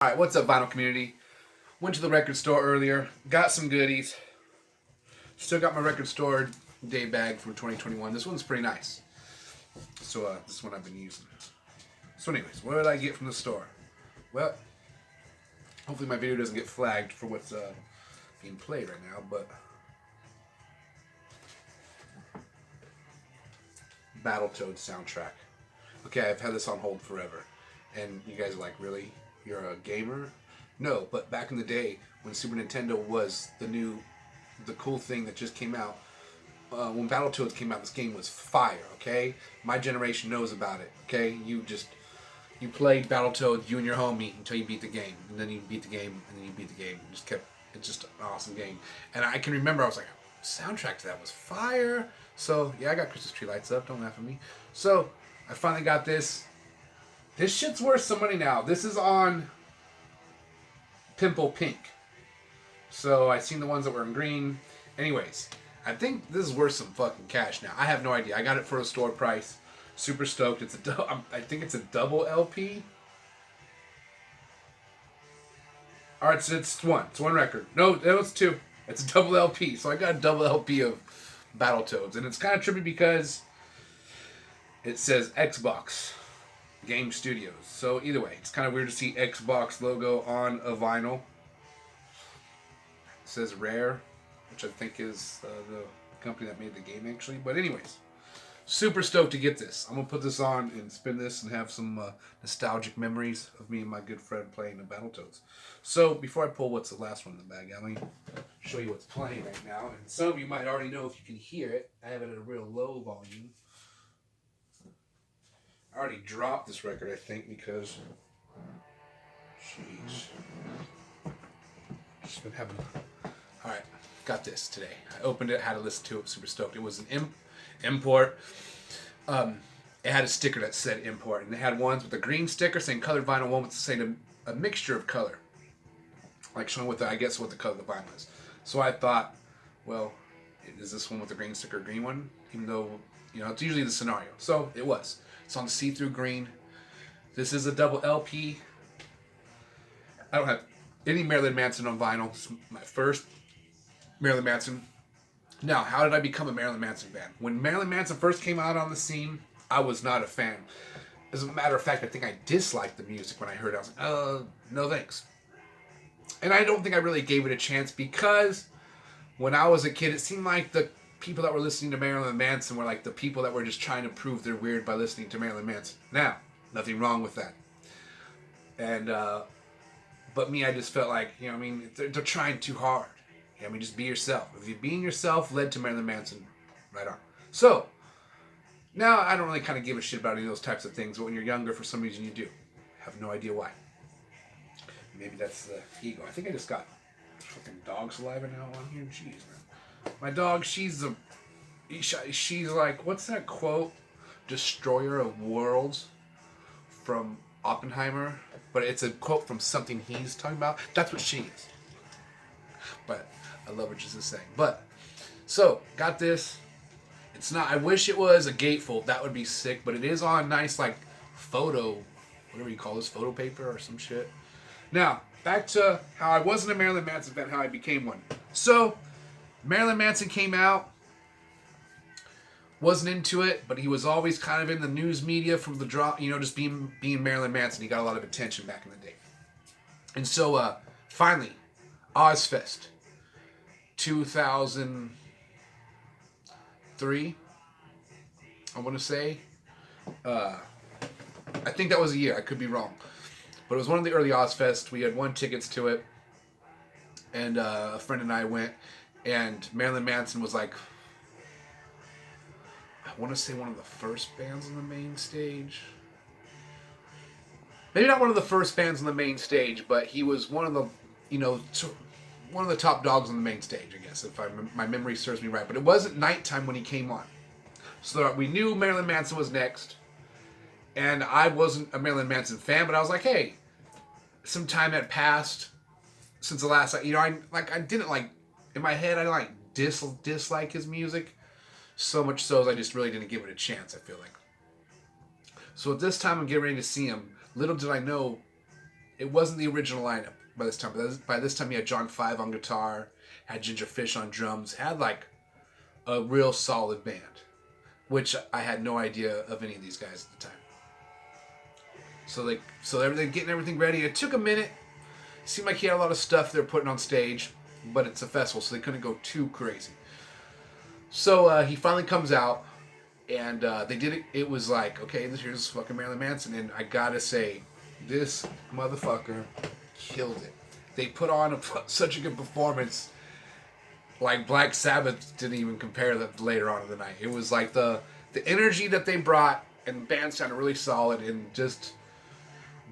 Alright, what's up, vinyl community? Went to the record store earlier, got some goodies. Still got my record store day bag from 2021. This one's pretty nice. So, this one I've been using. So anyways, what did I get from the store? Well, hopefully my video doesn't get flagged for what's being played right now, but Battletoads soundtrack. Okay, I've had this on hold forever. And you guys are like, really? You're a gamer? No, but back in the day when Super Nintendo was the cool thing that just came out, when Battletoads came out, this game was fire, okay? My generation knows about it, okay? You played Battletoads, you and your homie, until you beat the game. And then you beat the game, and then you beat the game. It's just an awesome game. And I can remember, I was like, soundtrack to that was fire. So, yeah, I got Christmas tree lights up, don't laugh at me. So, I finally got this. This shit's worth some money now. This is on Pimple Pink. So I seen the ones that were in green. Anyways, I think this is worth some fucking cash now. I have no idea. I got it for a store price. Super stoked. I think it's a double LP. Alright, so it's one. It's one record. No, it's two. It's a double LP. So I got a double LP of Battletoads. And it's kind of trippy because it says Xbox Game Studios. So either way, it's kind of weird to see Xbox logo on a vinyl. It says Rare, which I think is the company that made the game actually. But anyways, super stoked to get this. I'm going to put this on and spin this and have some nostalgic memories of me and my good friend playing the Battletoads. So before I pull what's the last one in the bag, let me show you what's playing right now. And some of you might already know if you can hear it. I have it at a real low volume. I already dropped this record, I think, because, jeez, just been having. All right, got this today. I opened it, had to listen to it, super stoked. It was an import. It had a sticker that said import, and they had ones with a green sticker saying colored vinyl, one with saying a mixture of color, like showing what the color of the vinyl is. So I thought, well, is this one with the green sticker, green one? Even though, it's usually the scenario. So it was. It's on the see-through green. This is a double LP. I don't have any Marilyn Manson on vinyl. It's my first Marilyn Manson. Now, how did I become a Marilyn Manson fan? When Marilyn Manson first came out on the scene, I was not a fan. As a matter of fact, I think I disliked the music when I heard it. I was like, no thanks. And I don't think I really gave it a chance because when I was a kid, it seemed like the people that were listening to Marilyn Manson were like the people that were just trying to prove they're weird by listening to Marilyn Manson. Now, nothing wrong with that. And, but me, I just felt like, they're trying too hard. Just be yourself. If you being yourself led to Marilyn Manson, right on. So, now I don't really kind of give a shit about any of those types of things, but when you're younger, for some reason you do. I have no idea why. Maybe that's the ego. I think I just got fucking dog saliva now on here. Jeez, man. My dog, she's like, what's that quote? Destroyer of worlds from Oppenheimer. But it's a quote from something he's talking about. That's what she is. But I love her just the same. But, so, got this. It's not, I wish it was a gatefold. That would be sick. But it is on nice, like, photo, whatever you call this, photo paper or some shit. Now, back to how I wasn't a Marilyn Manson fan, how I became one. So, Marilyn Manson came out, wasn't into it, but he was always kind of in the news media from the drop, just being Marilyn Manson. He got a lot of attention back in the day. And so, finally, Ozfest, 2003, I want to say. I think that was a year. I could be wrong. But it was one of the early Ozfest. We had won tickets to it, and a friend and I went. And Marilyn Manson was like, I want to say one of the first bands on the main stage. Maybe not one of the first bands on the main stage, but he was one of the, one of the top dogs on the main stage, I guess, if my memory serves me right. But it wasn't nighttime when he came on. So we knew Marilyn Manson was next. And I wasn't a Marilyn Manson fan, but I was like, hey, some time had passed since the last, I didn't like, in my head, I dislike his music. So much so as I just really didn't give it a chance, I feel like. So at this time I'm getting ready to see him. Little did I know it wasn't the original lineup by this time. By this time, he had John Five on guitar, had Ginger Fish on drums, had like a real solid band, which I had no idea of any of these guys at the time. So they're getting everything ready. It took a minute. It seemed like he had a lot of stuff they're putting on stage, but it's a festival, so they couldn't go too crazy. So he finally comes out, and they did it. It was like, okay, here's fucking Marilyn Manson, and I gotta say, this motherfucker killed it. They put on such a good performance. Like Black Sabbath didn't even compare that later on in the night. It was like the energy that they brought, and the band sounded really solid, and just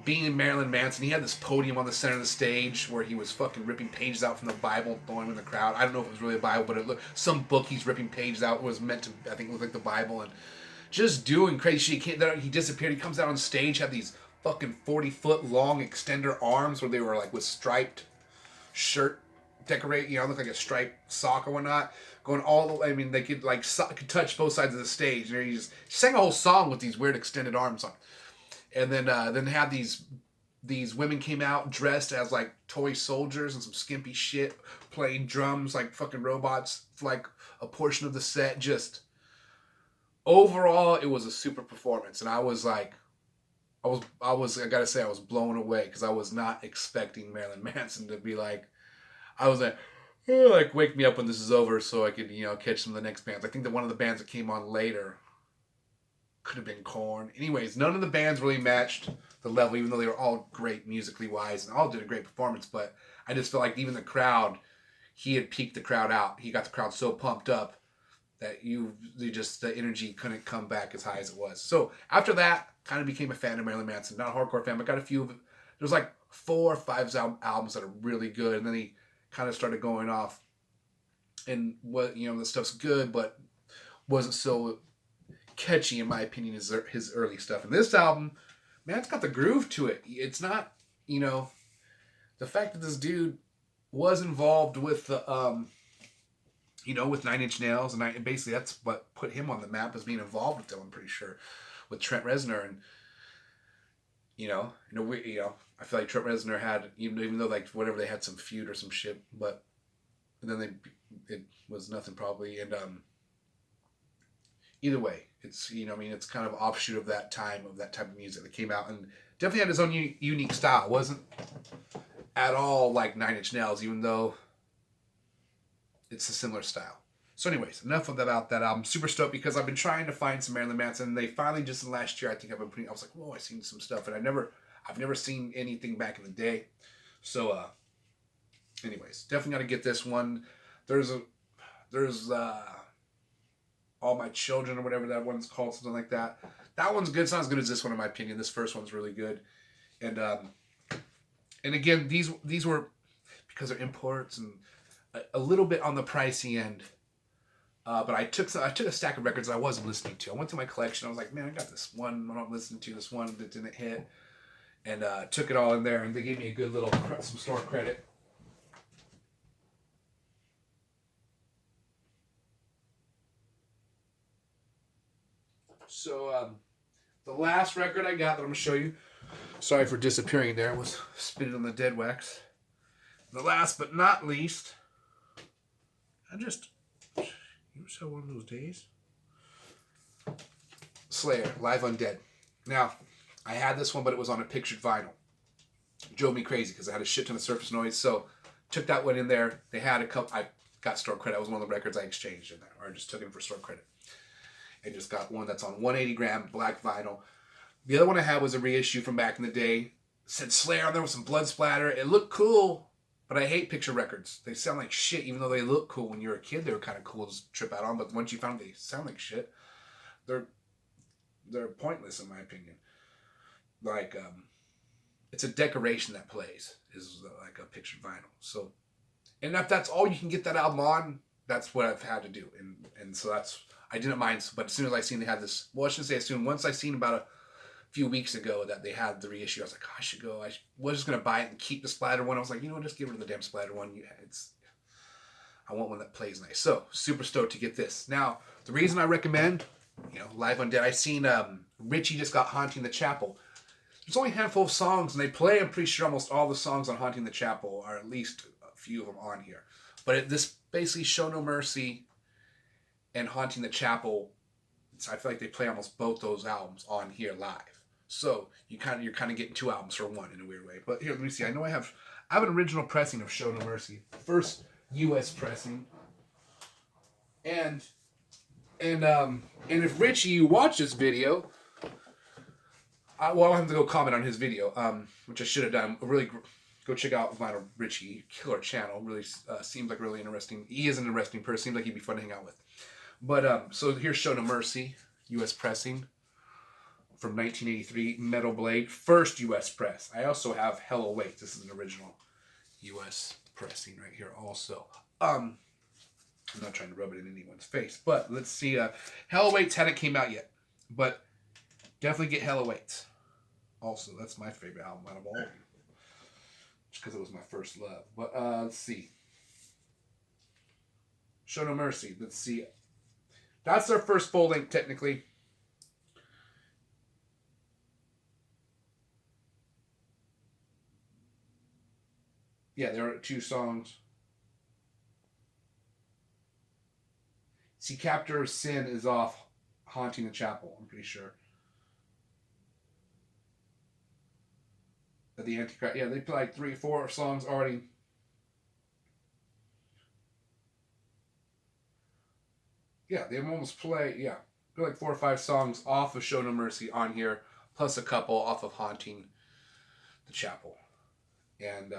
being Marilyn Manson, he had this podium on the center of the stage where he was fucking ripping pages out from the Bible and throwing them in the crowd. I don't know if it was really a Bible, but it looked, some book he's ripping pages out was meant to, I think, look like the Bible, and just doing crazy shit. He disappeared. He comes out on stage, had these fucking 40-foot long extender arms where they were like with striped shirt decorate, look like a striped sock or whatnot, going all the way. I mean, they could could touch both sides of the stage. And he just sang a whole song with these weird extended arms on. And then had these women came out dressed as like toy soldiers and some skimpy shit, playing drums like fucking robots for like a portion of the set. Just overall, it was a super performance, and I gotta say I was blown away because I was not expecting Marilyn Manson to be like, I was like, oh, like wake me up when this is over so I could catch some of the next bands. I think that one of the bands that came on later could have been Korn. Anyways, none of the bands really matched the level, even though they were all great musically wise and all did a great performance. But I just felt like even the crowd, he had peaked the crowd out. He got the crowd so pumped up that the energy couldn't come back as high as it was. So after that, kind of became a fan of Marilyn Manson. Not a hardcore fan, but got a few of it. There's like 4 or 5 albums that are really good, and then he kind of started going off. And what the stuff's good, but wasn't so catchy in my opinion as his early stuff. And this album, man, it's got the groove to it. It's not, the fact that this dude was involved with the, with Nine Inch Nails, and basically that's what put him on the map, as being involved with them. I'm pretty sure, with Trent Reznor, and I feel like Trent Reznor had, even though like whatever, they had some feud or some shit, but then it was nothing probably, and either way, it's it's kind of offshoot of that time, of that type of music that came out, and definitely had his own unique style. It wasn't at all like Nine Inch Nails, even though it's a similar style. So anyways, enough about that album. Super stoked because I've been trying to find some Marilyn Manson, and they finally, just in the last year, I think I was like, whoa, I've seen some stuff, and I've never seen anything back in the day. So anyways, definitely got to get this one. There's All My Children or whatever that one's called, something like that. That one's good. It's not as good as this one in my opinion. This first one's really good. And again, these were, because they're imports and a little bit on the pricey end. But I took a stack of records that I wasn't listening to. I went through my collection. I was like, man, I got this one I'm not listening to, this one that didn't hit. And took it all in there, and they gave me a good little, some store credit. So the last record I got that I'm going to show you, sorry for disappearing there, was Spinning on the Dead Wax. The last but not least, you ever saw one of those days? Slayer, Live Undead. Now, I had this one, but it was on a pictured vinyl. It drove me crazy because I had a shit ton of Surface Noise, so took that one in there. They had a couple, I got store credit. It was one of the records I exchanged in there, or I just took it for store credit. And just got one that's on 180 gram black vinyl. The other one I had was a reissue from back in the day. It said Slayer on there with some blood splatter. It looked cool, but I hate picture records. They sound like shit, even though they look cool. When you were a kid, they were kind of cool to trip out on, but once you found they sound like shit, they're pointless in my opinion. Like, it's a decoration that plays, is like a pictured vinyl. So, and if that's all you can get that album on, that's what I've had to do. And so I didn't mind, but as soon as I seen they had this, well, I shouldn't say as soon, once I seen about a few weeks ago that they had the reissue, I was like, oh, I should go. I was just going to buy it and keep the splatter one. I was like, just get rid of the damn splatter one. I want one that plays nice. So, super stoked to get this. Now, the reason I recommend, Live Undead, I seen Richie just got Haunting the Chapel. There's only a handful of songs, and they play, I'm pretty sure, almost all the songs on Haunting the Chapel, or at least a few of them on here. But this basically, Show No Mercy and Haunting the Chapel, I feel like they play almost both those albums on here live. So you're kind of getting two albums for one in a weird way. But here, let me see. I know I have an original pressing of Show No Mercy, first U.S. pressing, and if Richie, you watch this video, I'll have to go comment on his video, which I should have done. Really, go check out Vinyl Richie, killer channel. Really seems like really interesting. He is an interesting person. Seems like he'd be fun to hang out with. But so here's Show No Mercy, U.S. pressing from 1983, Metal Blade, first U.S. press. I also have Hell Awaits. This is an original U.S. pressing right here also. I'm not trying to rub it in anyone's face, but let's see. Hell Awaits hadn't came out yet, but definitely get Hell Awaits. Also, that's my favorite album out of all of them, just because it was my first love. But let's see. Show No Mercy. Let's see. That's their first full length, technically. Yeah, there are 2 songs. See, Captor of Sin is off Haunting the Chapel, I'm pretty sure. The Antichrist, yeah, they play like 3 or 4 songs already. Yeah, they almost play, yeah, they're like 4 or 5 songs off of Show No Mercy on here, plus a couple off of Haunting the Chapel. And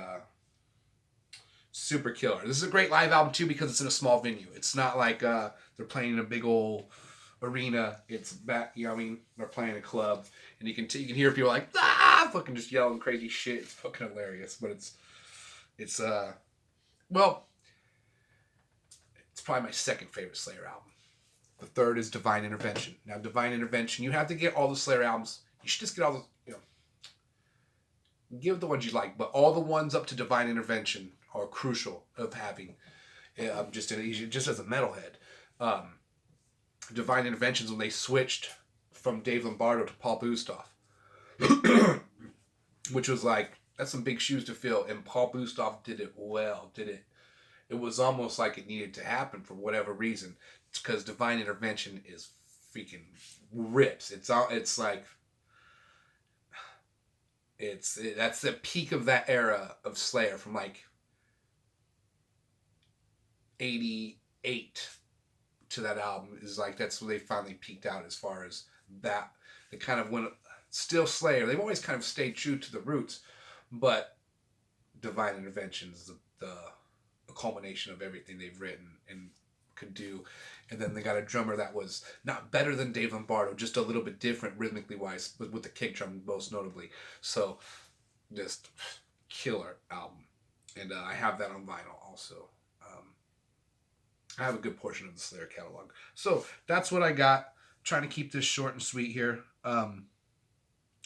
super killer. This is a great live album too because it's in a small venue. It's not like they're playing in a big old arena. It's back, you know what I mean? They're playing a club, and you can hear people like fucking just yelling crazy shit. It's fucking hilarious, but it's well, it's probably my second favorite Slayer album. The third is Divine Intervention. Now, Divine Intervention, you have to get all the Slayer albums. You should just get all the, you know, give the ones you like, but all the ones up to Divine Intervention are crucial of having, just as a metalhead. Divine Interventions, when they switched from Dave Lombardo to Paul Bustoff, which was like, that's some big shoes to fill, and Paul Bustoff did it well, it was almost like it needed to happen for whatever reason. It's because Divine Intervention is freaking rips. It's like, that's the peak of that era of Slayer from like 88 to that album is like, that's where they finally peaked out as far as that. They kind of went, still Slayer. They've always kind of stayed true to the roots, but Divine Intervention is the culmination of everything they've written and could do. And then they got a drummer that was not better than Dave Lombardo, just a little bit different rhythmically wise, with the kick drum most notably. So just killer album. And I have that on vinyl also. I have a good portion of the Slayer catalog. So that's what I got. Trying to keep this short and sweet here. Oh,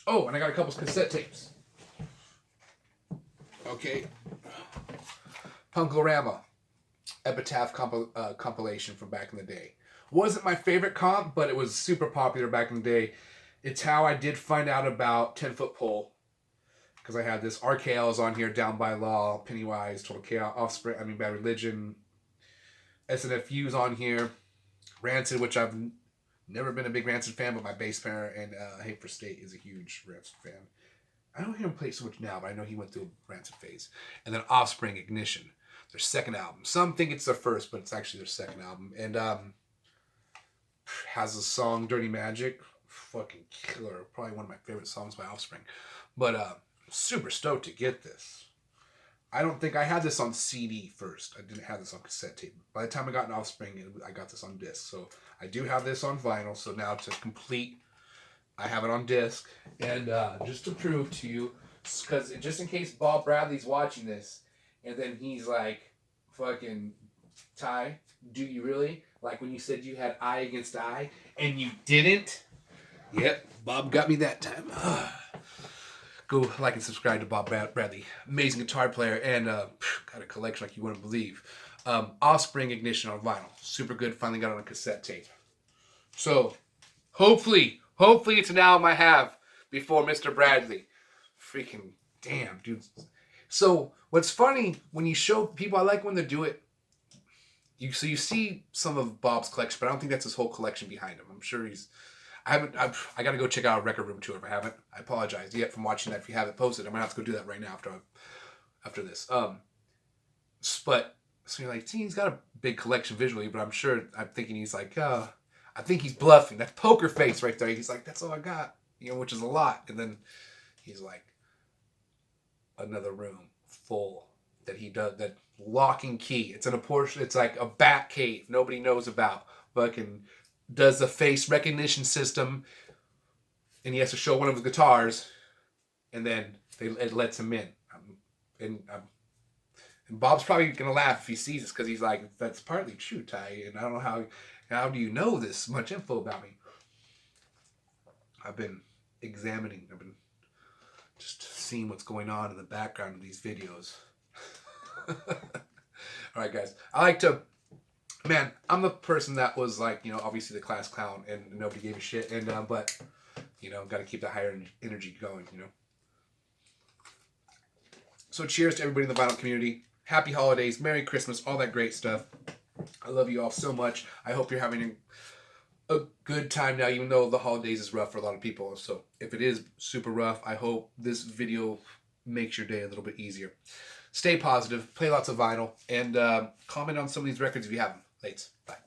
and I got a couple cassette tapes. Okay. Punkorama. Epitaph compilation from back in the day. Wasn't my favorite comp, but it was super popular back in the day. It's how I did find out about 10 Foot Pole. Because I had this RKL's on here, Down by Law, Pennywise, Total Chaos, Offspring, Bad Religion, SNFU's on here, Rancid, which I've never been a big Rancid fan, but my bass player and Hate for State is a huge Rancid fan. I don't hear him play so much now, but I know he went through a Rancid phase. And then Offspring Ignition, their second album. Some think it's their first, but it's actually their second album. And has a song, Dirty Magic, fucking killer. Probably one of my favorite songs by Offspring. But super stoked to get this. I don't think I had this on CD first. I didn't have this on cassette tape. By the time I got an Offspring, I got this on disc. So I do have this on vinyl. So now to complete, I have it on disc. And just to prove to you, because just in case Bob Bradley's watching this, and then he's like, fucking, Ty, do you really? Like when you said you had Eye Against Eye, and you didn't? Yep, Bob got me that time. Go like and subscribe to Bob Bradley. Amazing guitar player, and got a collection like you wouldn't believe. Offspring Ignition on vinyl. Super good. Finally got it on cassette tape. So, hopefully it's an album I have before Mr. Bradley. freaking damn, dude. So what's funny when you show people, I like when they do it. You see some of Bob's collection, but I don't think that's his whole collection behind him. I'm sure he's. I got to go check out a Record Room tour if I haven't. I apologize yet from watching that. If you haven't posted, I'm gonna have to go do that right now after this. But so you're like, see, he's got a big collection visually, but I'm thinking he's like, I think he's bluffing. That poker face right there. He's like, that's all I got, which is a lot. And then he's like, another room full that he does, that lock and key. It's in a portion. It's like a bat cave nobody knows about. Fucking does the face recognition system, and he has to show one of his guitars, and then it lets him in. And Bob's probably gonna laugh if he sees this because he's like, "That's partly true, Ty." And I don't know how do you know this much info about me? I've been examining. I've been just seeing what's going on in the background of these videos. All right, guys. Man, I'm the person that was like, obviously the class clown, and nobody gave a shit. And but got to keep that higher energy going. So cheers to everybody in the vinyl community. Happy holidays, Merry Christmas, all that great stuff. I love you all so much. I hope you're having a good time now, even though the holidays is rough for a lot of people. So if it is super rough, I hope this video makes your day a little bit easier. Stay positive, play lots of vinyl, and comment on some of these records if you have them. Lates. Bye.